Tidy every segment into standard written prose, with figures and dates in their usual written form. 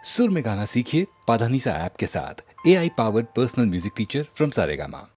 सुर में गाना सीखिए पाधानीसा ऐप के साथ। AI powered personal music teacher from Saregama.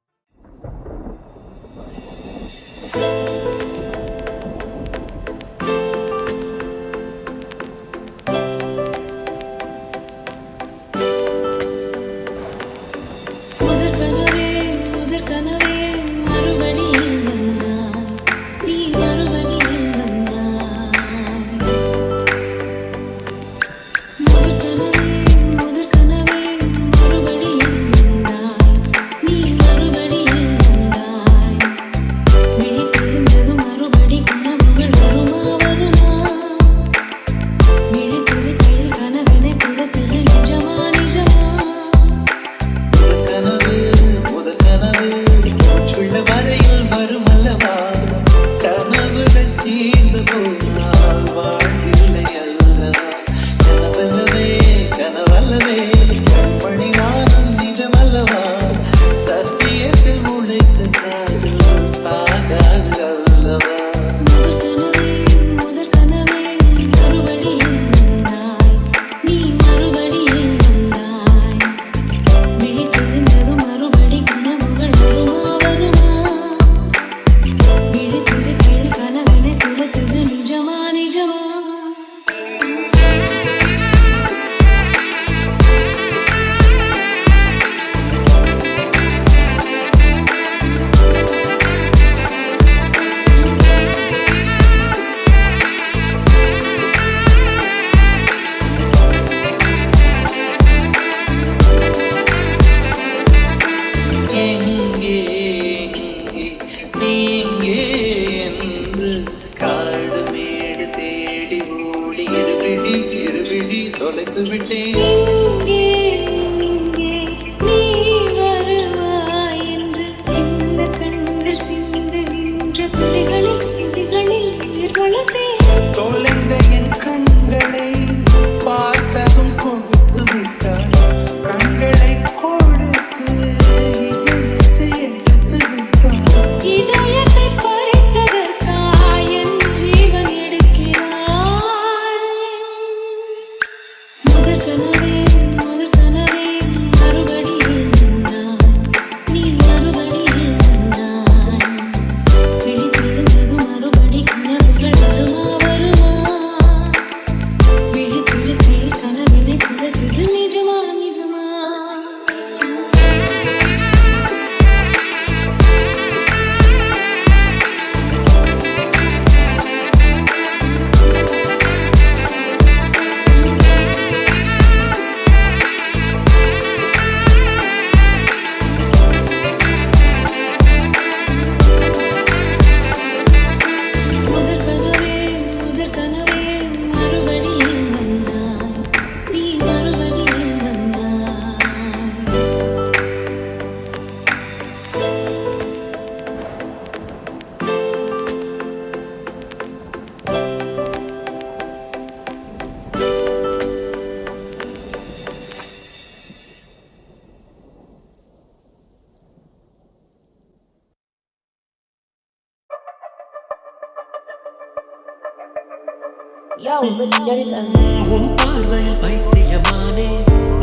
உன் பார்வையில் பைத்தியமானே,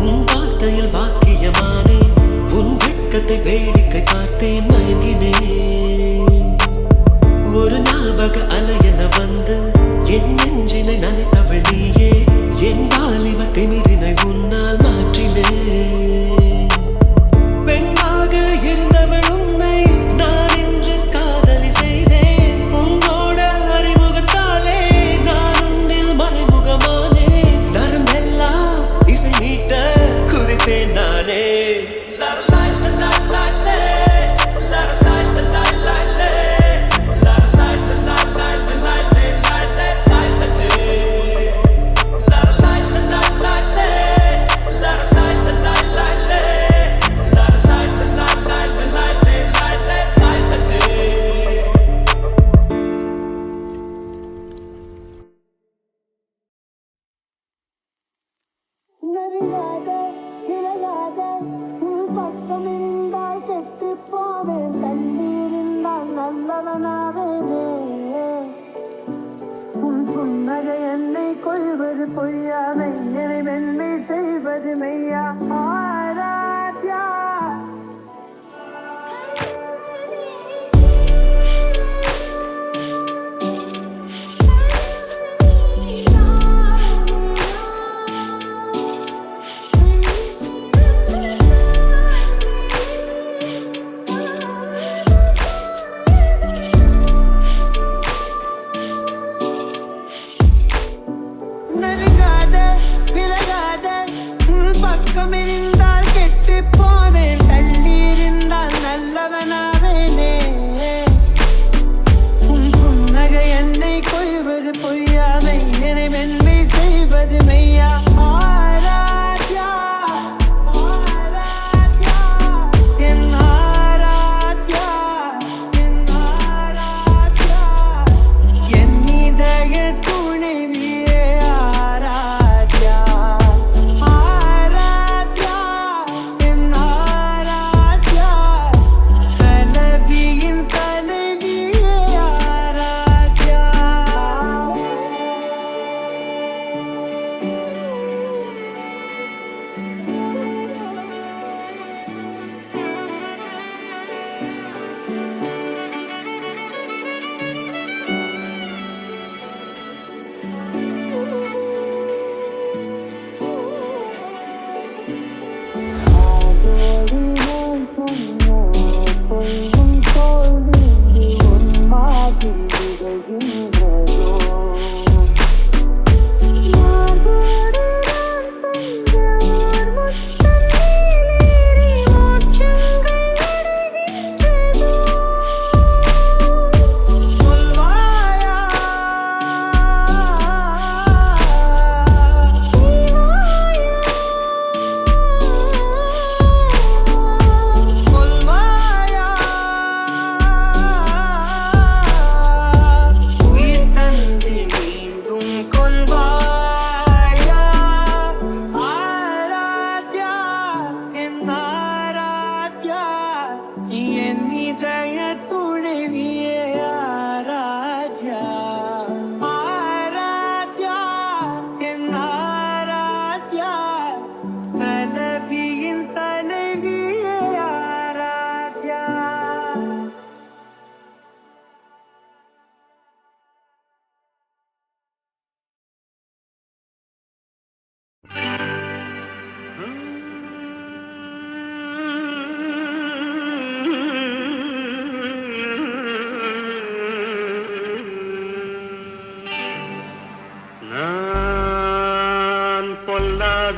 உன் வார்த்தையில் வாக்கியமானே, உன் வெட்கத்தை வேடிக்கை பார்த்தேன் மயங்கினேன். ஒரு ஞாபக அலையென வந்து என் நெஞ்சினை நனைத்தவள் நீயே, என் வாலிப திமிரினை உன்னால் மாற்றினேன். பெண்ணாக இருந்தவள் உன்னை நான் இன்று காதலி செய்தேன். உன்னோட அறிமுகத்தாலே நான் உன்னில் மறைமுகமானே. நரம்பெல்லாம் இசை மீட்ட குதித்தேன் நானே. புன்னகை என்னை கொள்வது பொய்யாதை என்னை வெண்ணை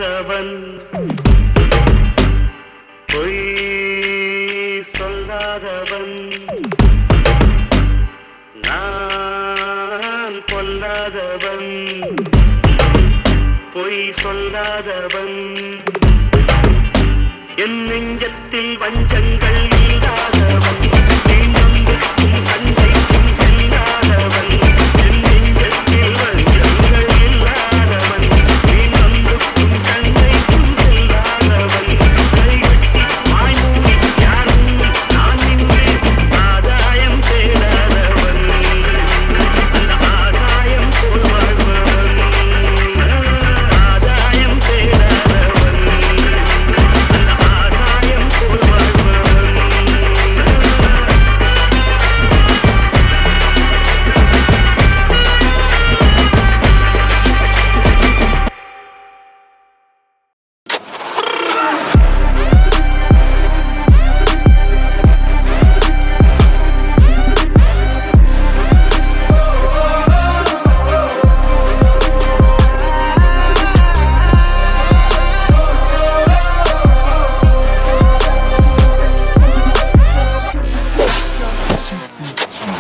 சொல்லாதவன் பொய் சொல்லாதவன் நான் பொல்லாதவன் பொய் சொல்லாதவன் என் நெஞ்சத்தில் வஞ்சங்கள் இல்லாதவன் நீண்டும் சண்டைக்கும் செல்லாதவன் என் நெஞ்சத்தில் வஞ்சங்கள் இல்லாதவன் நீண்டும் சண்டைக்கும் செல்லாதவன் கைகட்டி மாய்மூடி யாரும் நான் நின்று ஆதாயம் தேடாதவன் அந்த ஆதாயம் போல் வாழ்பவன் ஆதாயம் தேடாதவன் அந்த ஆதாயம் போல் வாழ்பவன்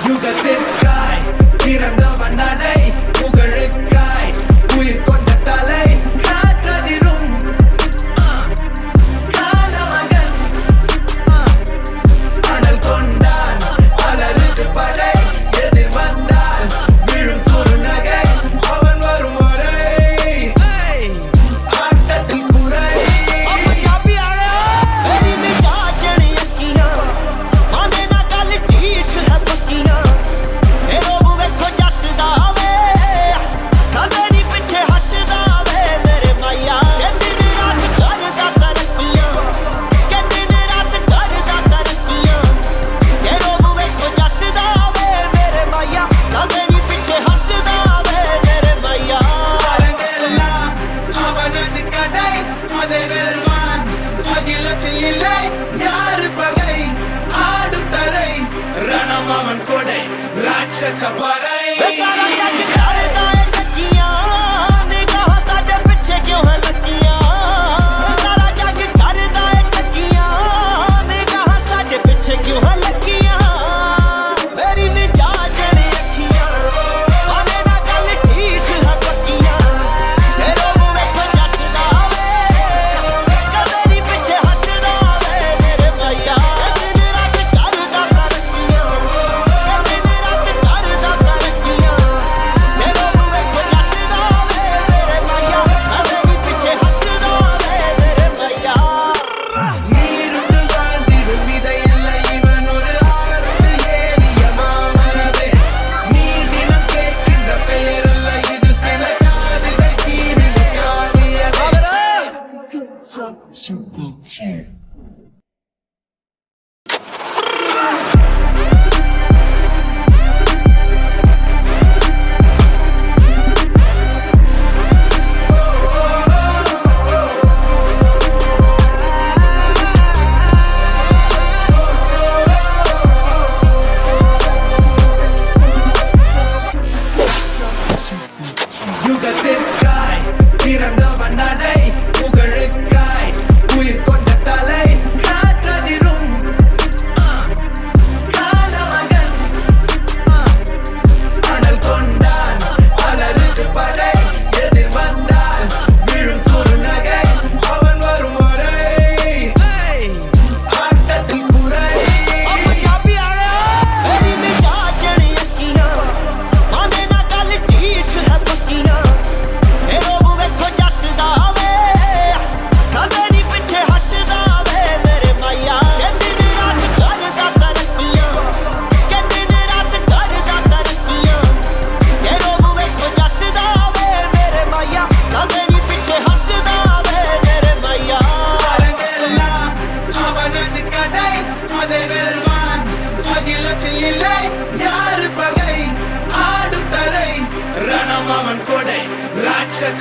யுகத்திற்காய் பிறந்தவன் நடை புகழுக்காய் உயிர் கொண்ட தலை காற்றதிரும் காலமகன் அனல் கொண்டான் அலறுது படை எதிர் வந்தால் விழும் குறுநகை அவன் வரும் முறை ஆட்டத்தில் குறை ராட்சச பறை सारा जग डरदा है टकियां निगाह साडे पिछे क्यों है लकियां सारा जग डरदा है टकियां निगाह साडे पिछे क्यों है लकियां मेरी मिजाज ने अखियां आने ना गल ठीक है पक्कियां तेरे मुंह में जटदा वे कदेरी पिछे हटदा वे मेरे भैया दिन रात करदा तरक्कियां दिन रात करदा तरक्कियां तेरे मुंह में जटदा वे मेरे भैया कदेरी पिछे हटदा वे मेरे भैया நீருண்டு வாழ்ந்திடும் விதையில்லை இவன் ஒரு ஆறுண்டு ஏறிய மாமரவே நீ தினம் கேட்கின்ற பெயரல்ல இது சில காதுகள் கீறிய காவியமே யுகத்திற்காய் பிறந்தவன் நடை புகழுக்காய் உயிர் கொண்ட தலை காற்றதிரும் காலமகன் அனல் கொண்டான் அலறுது படை எதிர் வந்தால் விழும் குறுநகை அவன் வரும் முறை ஆட்டத்தில் குறை पंजाबी आया मेरी मिजाज ने अखियां आने ना गल ठीक है पक्कियां तेरे मुंह में जटदा वे कदेरी पिछे हटदा वे मेरे भैया दिन रात करदा तरक्कियां दिन रात करदा तरक्कियां तेरे मुंह में जटदा वे मेरे भैया कदेरी पिछे हटदा वे मेरे भैया அரங்கெல்லாம் அவனது கதை அதை வெல்வான் அகிலத்தில் இல்லை யாரு பகை ஆடும் தரை ரணம் அவன் கொடை ராட்சச